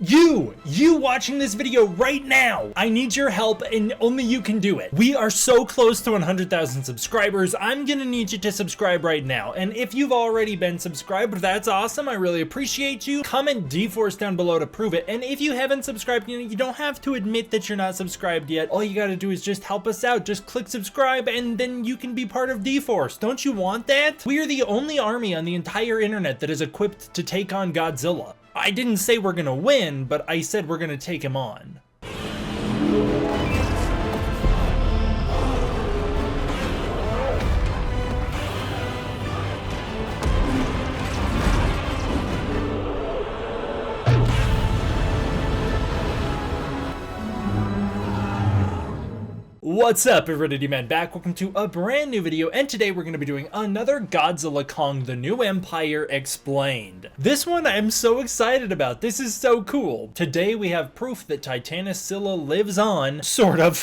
You watching this video right now, I need your help and only you can do it. We are so close to 100,000 subscribers. I'm gonna need you to subscribe right now. And if you've already been subscribed, that's awesome. I really appreciate you. Comment D-Force down below to prove it. And if you haven't subscribed, you don't have to admit that you're not subscribed yet. All you gotta do is just help us out. Just click subscribe and then you can be part of D-Force. Don't you want that? We are the only army on the entire internet that is equipped to take on Godzilla. I didn't say we're gonna win, but I said we're gonna take him on. What's up everybody, man, back. Welcome to a brand new video, and today we're going to be doing another Godzilla Kong The New Empire Explained. This one I'm so excited about. This is so cool. Today we have proof that Titanus Scylla lives on, sort of.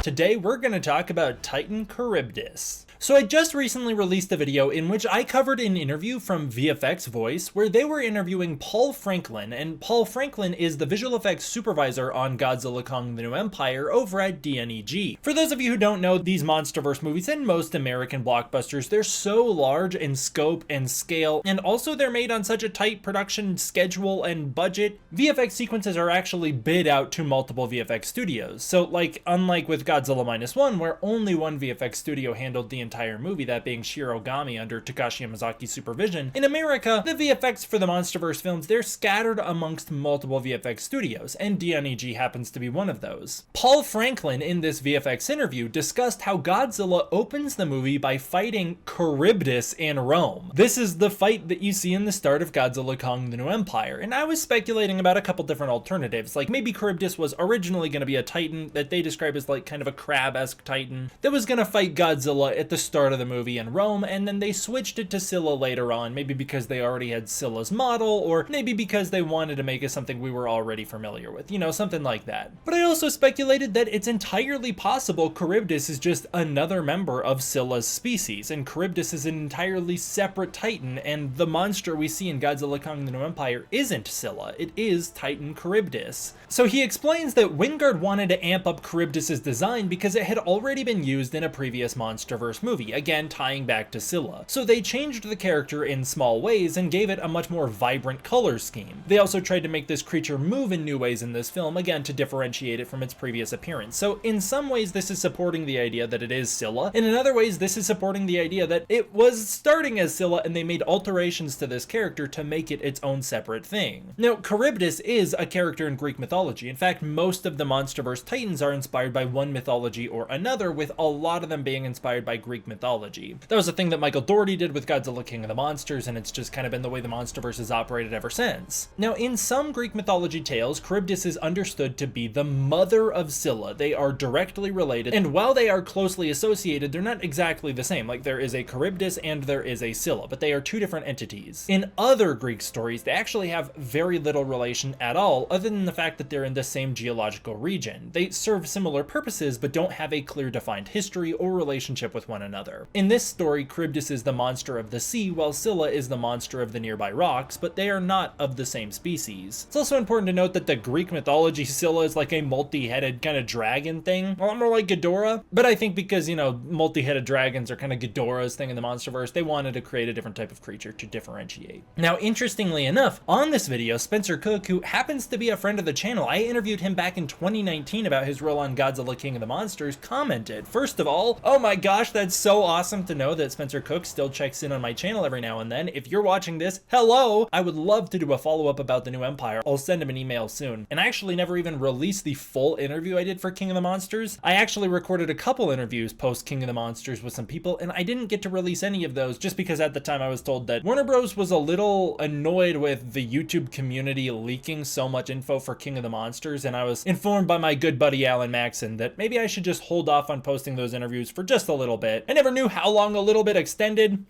Today we're going to talk about Titan Charybdis. So I just recently released a video in which I covered an interview from VFX Voice where they were interviewing Paul Franklin, and Paul Franklin is the visual effects supervisor on Godzilla Kong The New Empire over at DNEG. For those of you who don't know, these MonsterVerse movies and most American blockbusters, they're so large in scope and scale, and also they're made on such a tight production schedule and budget. VFX sequences are actually bid out to multiple VFX studios. So unlike with Godzilla -1, where only one VFX studio handled the entire movie, that being Shirogami under Takashi Yamazaki's supervision, in America, the VFX for the MonsterVerse films, they're scattered amongst multiple VFX studios, and DNEG happens to be one of those. Paul Franklin, in this VFX interview, discussed how Godzilla opens the movie by fighting Charybdis in Rome. This is the fight that you see in the start of Godzilla Kong The New Empire, and I was speculating about a couple different alternatives, like maybe Charybdis was originally going to be a titan that they describe as kind of a crab-esque titan that was going to fight Godzilla at the start of the movie in Rome, and then they switched it to Scylla later on, maybe because they already had Scylla's model, or maybe because they wanted to make it something we were already familiar with, something like that. But I also speculated that it's entirely possible Charybdis is just another member of Scylla's species, and Charybdis is an entirely separate titan, and the monster we see in Godzilla Kong The New Empire isn't Scylla, it is Titan Charybdis. So he explains that Wingard wanted to amp up Charybdis's design because it had already been used in a previous MonsterVerse movie, again tying back to Scylla. So they changed the character in small ways and gave it a much more vibrant color scheme. They also tried to make this creature move in new ways in this film, again to differentiate it from its previous appearance. So in some ways this is supporting the idea that it is Scylla, and in other ways this is supporting the idea that it was starting as Scylla and they made alterations to this character to make it its own separate thing. Now, Charybdis is a character in Greek mythology. In fact, most of the MonsterVerse titans are inspired by one mythology or another, with a lot of them being inspired by Greek mythology. That was a thing that Michael Dougherty did with Godzilla King of the Monsters, and it's just kind of been the way the MonsterVerse has operated ever since. Now, in some Greek mythology tales, Charybdis is understood to be the mother of Scylla. They are directly related, and while they are closely associated, they're not exactly the same. There is a Charybdis and there is a Scylla, but they are two different entities. In other Greek stories, they actually have very little relation at all, other than the fact that they're in the same geological region. They serve similar purposes, but don't have a clear defined history or relationship with one another. In this story, Charybdis is the monster of the sea, while Scylla is the monster of the nearby rocks, but they are not of the same species. It's also important to note that the Greek mythology Scylla is like a multi-headed kind of dragon thing, a lot more like Ghidorah, but I think because, multi-headed dragons are kind of Ghidorah's thing in the MonsterVerse, they wanted to create a different type of creature to differentiate. Now, interestingly enough, on this video, Spencer Cook, who happens to be a friend of the channel, I interviewed him back in 2019 about his role on Godzilla King of the Monsters, commented, first of all, oh my gosh, that's so awesome to know that Spencer Cook still checks in on my channel every now and then. If you're watching this, hello! I would love to do a follow-up about the New Empire. I'll send him an email soon. And I actually never even released the full interview I did for King of the Monsters. I actually recorded a couple interviews post King of the Monsters with some people, and I didn't get to release any of those just because at the time I was told that Warner Bros. Was a little annoyed with the YouTube community leaking so much info for King of the Monsters, and I was informed by my good buddy Alan Maxon that maybe I should just hold off on posting those interviews for just a little bit. I never knew how long a little bit extended.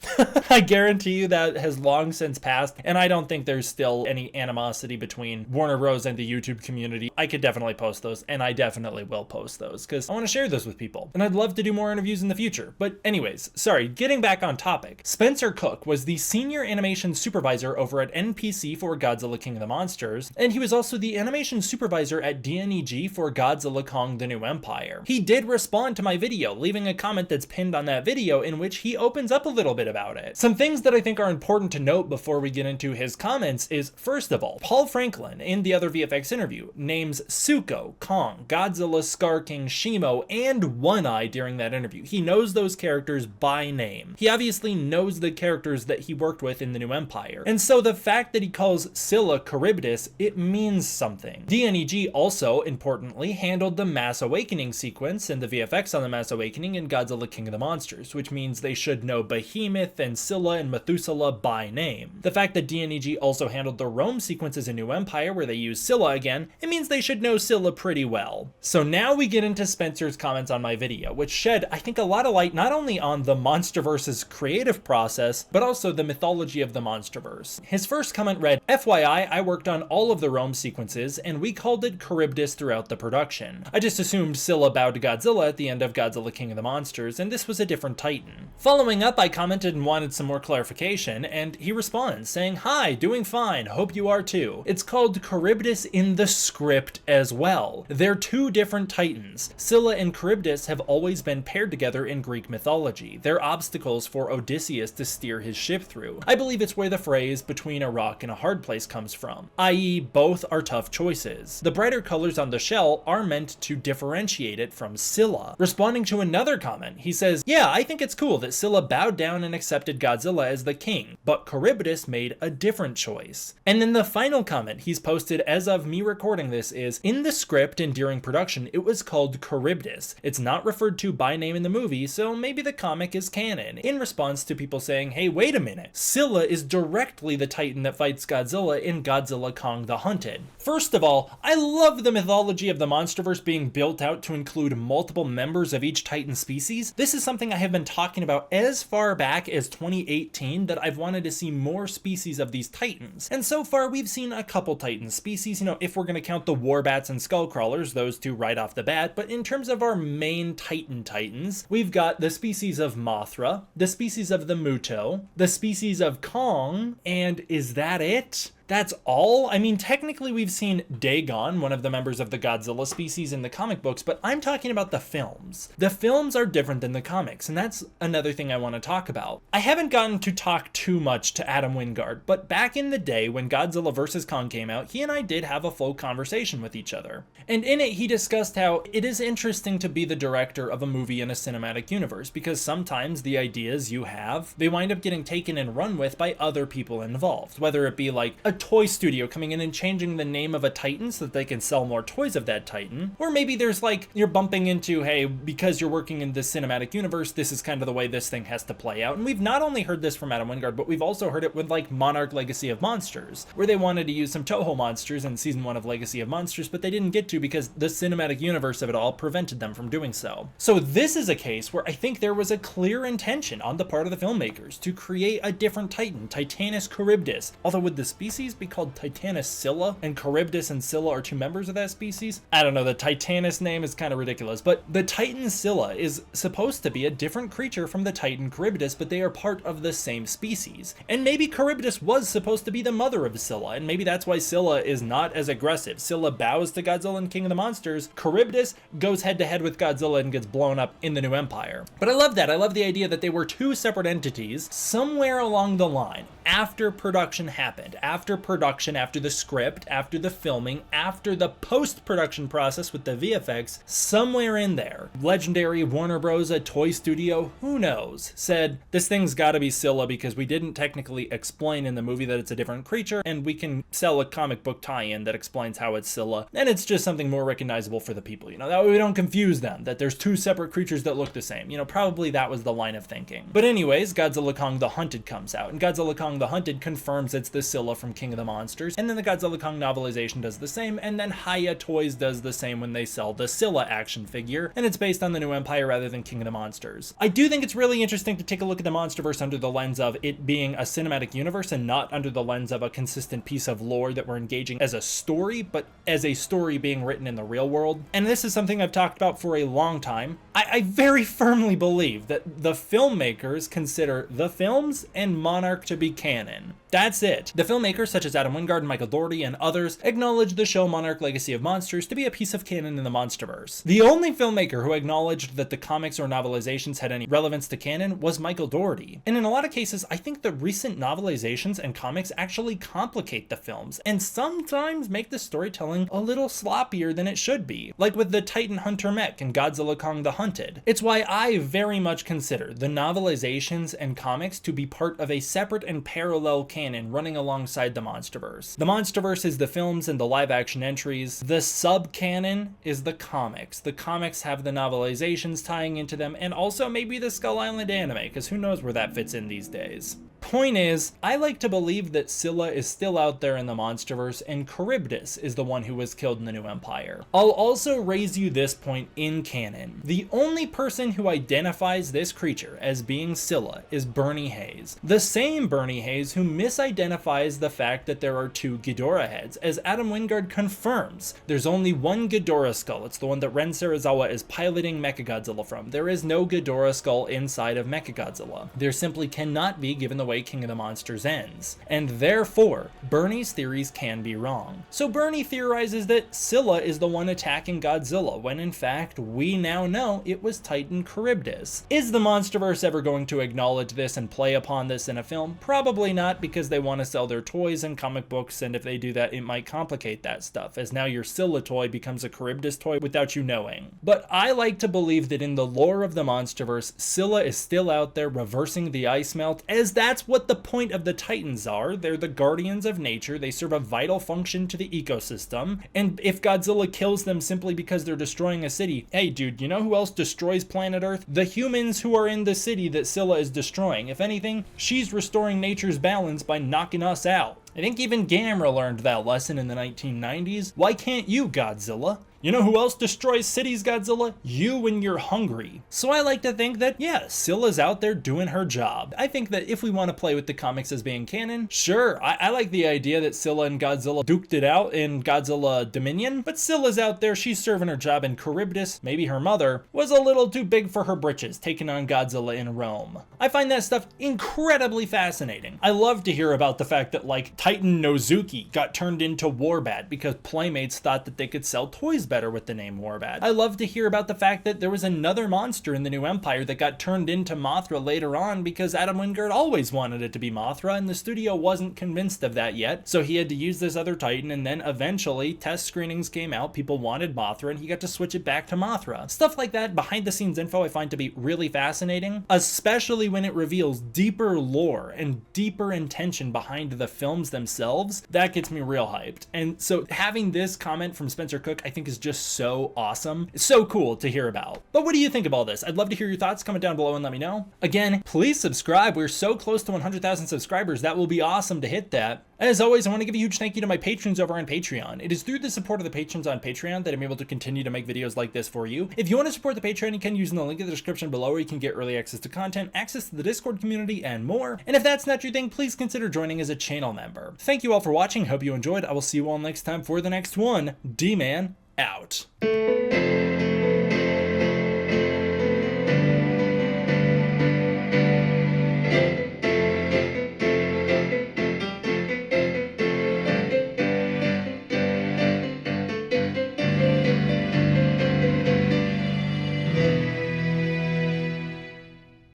I guarantee you that has long since passed, and I don't think there's still any animosity between Warner Bros. And the YouTube community. I could definitely post those, and I definitely will post those, because I want to share those with people, and I'd love to do more interviews in the future. But anyways, sorry, getting back on topic. Spencer Cook was the senior animation supervisor over at NPC for Godzilla King of the Monsters, and he was also the animation supervisor at DNEG for Godzilla Kong: The New Empire. He did respond to my video, leaving a comment that's pinned on that video in which he opens up a little bit about it. Some things that I think are important to note before we get into his comments is, first of all, Paul Franklin, in the other VFX interview, names Suko, Kong, Godzilla, Scar King, Shimo, and One Eye during that interview. He knows those characters by name. He obviously knows the characters that he worked with in the New Empire. And so the fact that he calls Scylla Charybdis, it means something. DNEG also, importantly, handled the Mass Awakening sequence and the VFX on the Mass Awakening in Godzilla King of the Monsters, which means they should know Behemoth and Scylla and Methuselah by name. The fact that DNEG also handled the Rome sequences in New Empire, where they use Scylla again, it means they should know Scylla pretty well. So now we get into Spencer's comments on my video, which shed, I think, a lot of light not only on the MonsterVerse's creative process, but also the mythology of the MonsterVerse. His first comment read, FYI, I worked on all of the Rome sequences, and we called it Charybdis throughout the production. I just assumed Scylla bowed to Godzilla at the end of Godzilla King of the Monsters, and this was a different Titan. Following up, I commented and wanted some more clarification, and he responds saying, hi, doing fine, hope you are too. It's called Charybdis in the script as well. They're two different Titans. Scylla and Charybdis have always been paired together in Greek mythology. They're obstacles for Odysseus to steer his ship through. I believe it's where the phrase between a rock and a hard place comes from, i.e. both are tough choices. The brighter colors on the shell are meant to differentiate it from Scylla. Responding to another comment, he says, yeah, I think it's cool that Scylla bowed down and accepted Godzilla as the king, but Charybdis made a different choice. And then the final comment he's posted as of me recording this is, in the script and during production, it was called Charybdis. It's not referred to by name in the movie, so maybe the comic is canon, in response to people saying, hey, wait a minute, Scylla is directly the Titan that fights Godzilla in Godzilla Kong the Hunted. First of all, I love the mythology of the MonsterVerse being built out to include multiple members of each Titan species. This is something I have been talking about as far back as 2018, that I've wanted to see more species of these Titans. And so far, we've seen a couple Titan species, if we're going to count the Warbats and Skullcrawlers, those two right off the bat. But in terms of our main Titans, we've got the species of Mothra, the species of the Muto, the species of Kong, and is that it? That's all? I mean, technically we've seen Dagon, one of the members of the Godzilla species in the comic books, but I'm talking about the films. The films are different than the comics, and that's another thing I want to talk about. I haven't gotten to talk too much to Adam Wingard, but back in the day when Godzilla vs. Kong came out, he and I did have a full conversation with each other. And in it, he discussed how it is interesting to be the director of a movie in a cinematic universe, because sometimes the ideas you have, they wind up getting taken and run with by other people involved, whether it be like a toy studio coming in and changing the name of a Titan so that they can sell more toys of that Titan, or maybe there's like, you're bumping into, hey, because you're working in this cinematic universe, this is kind of the way this thing has to play out. And we've not only heard this from Adam Wingard, but we've also heard it with like Monarch Legacy of Monsters, where they wanted to use some Toho monsters in season 1 of Legacy of Monsters, but they didn't get to because the cinematic universe of it all prevented them from doing so. So this is a case where I think there was a clear intention on the part of the filmmakers to create a different Titan, Titanus Charybdis, although would the species be called Titanus Scylla, and Charybdis and Scylla are two members of that species? I don't know, the Titanus name is kind of ridiculous, but the Titan Scylla is supposed to be a different creature from the Titan Charybdis, but they are part of the same species. And maybe Charybdis was supposed to be the mother of Scylla, and maybe that's why Scylla is not as aggressive. Scylla bows to Godzilla and King of the Monsters. Charybdis goes head to head with Godzilla and gets blown up in the New Empire. But I love that. I love the idea that they were two separate entities somewhere along the line, after production happened, after the script, after the filming, after the post-production process with the VFX, somewhere in there, Legendary, Warner Bros., a toy studio, who knows, said, this thing's gotta be Scylla because we didn't technically explain in the movie that it's a different creature, and we can sell a comic book tie-in that explains how it's Scylla, and it's just something more recognizable for the people, that way we don't confuse them, that there's two separate creatures that look the same, probably that was the line of thinking. But anyways, Godzilla Kong the Hunted comes out, and Godzilla Kong Kong the Hunted confirms it's the Scylla from King of the Monsters, and then the Godzilla Kong novelization does the same, and then Hiya Toys does the same when they sell the Scylla action figure, and it's based on the New Empire rather than King of the Monsters. I do think it's really interesting to take a look at the MonsterVerse under the lens of it being a cinematic universe and not under the lens of a consistent piece of lore that we're engaging as a story, but as a story being written in the real world. And this is something I've talked about for a long time. I very firmly believe that the filmmakers consider the films and Monarch to be canon. That's it. The filmmakers, such as Adam Wingard and Michael Dougherty and others, acknowledged the show Monarch Legacy of Monsters to be a piece of canon in the MonsterVerse. The only filmmaker who acknowledged that the comics or novelizations had any relevance to canon was Michael Dougherty. And in a lot of cases, I think the recent novelizations and comics actually complicate the films, and sometimes make the storytelling a little sloppier than it should be, like with the Titan Hunter mech and Godzilla Kong the Hunted. It's why I very much consider the novelizations and comics to be part of a separate and parallel canon running alongside the MonsterVerse. The MonsterVerse is the films and the live-action entries. The sub-canon is the comics. The comics have the novelizations tying into them, and also maybe the Skull Island anime, because who knows where that fits in these days. Point is, I like to believe that Scylla is still out there in the MonsterVerse, and Charybdis is the one who was killed in the New Empire. I'll also raise you this point in canon. The only person who identifies this creature as being Scylla is Bernie Hayes. The same Bernie Hayes who misidentifies the fact that there are two Ghidorah heads, as Adam Wingard confirms. There's only one Ghidorah skull. It's the one that Ren Serizawa is piloting Mechagodzilla from. There is no Ghidorah skull inside of Mechagodzilla. There simply cannot be, given the way King of the Monsters ends, and therefore Bernie's theories can be wrong. So Bernie theorizes that Scylla is the one attacking Godzilla, when in fact we now know it was Titan Charybdis. Is the MonsterVerse ever going to acknowledge this and play upon this in a film? Probably not, because they want to sell their toys and comic books, and if they do that it might complicate that stuff, as now your Scylla toy becomes a Charybdis toy without you knowing. But I like to believe that in the lore of the MonsterVerse, Scylla is still out there reversing the ice melt, as that's what the point of the Titans are. They're the guardians of nature. They serve a vital function to the ecosystem. And if Godzilla kills them simply because they're destroying a city, hey dude, you know who else destroys planet Earth? The humans who are in the city that Scylla is destroying. If anything, she's restoring nature's balance by knocking us out. I think even Gamera learned that lesson in the 1990s. Why can't you, Godzilla? You know who else destroys cities, Godzilla? You when you're hungry. So I like to think that, yeah, Scylla's out there doing her job. I think that if we want to play with the comics as being canon, sure, I like the idea that Scylla and Godzilla duked it out in Godzilla Dominion, but Scylla's out there, she's serving her job, and Charybdis, maybe her mother, was a little too big for her britches, taking on Godzilla in Rome. I find that stuff incredibly fascinating. I love to hear about the fact that, like, Titan Nozuki got turned into Warbat because Playmates thought that they could sell toys better with the name Warbat. I love to hear about the fact that there was another monster in the New Empire that got turned into Mothra later on because Adam Wingard always wanted it to be Mothra, and the studio wasn't convinced of that yet, so he had to use this other Titan, and then eventually test screenings came out, people wanted Mothra, and he got to switch it back to Mothra. Stuff like that, behind the scenes info, I find to be really fascinating, especially when it reveals deeper lore and deeper intention behind the films themselves. That gets me real hyped. And so having this comment from Spencer Cook, I think, is just so awesome. It's so cool to hear about. But what do you think of all this? I'd love to hear your thoughts. Comment down below and let me know. Again, please subscribe. We're so close to 100,000 subscribers. That will be awesome to hit that. As always, I want to give a huge thank you to my patrons over on Patreon. It is through the support of the patrons on Patreon that I'm able to continue to make videos like this for you. If you want to support the Patreon, you can use the link in the description below, where you can get early access to content, access to the Discord community, and more. And if that's not your thing, please consider joining as a channel member. Thank you all for watching. Hope you enjoyed. I will see you all next time for the next one. D-Man out.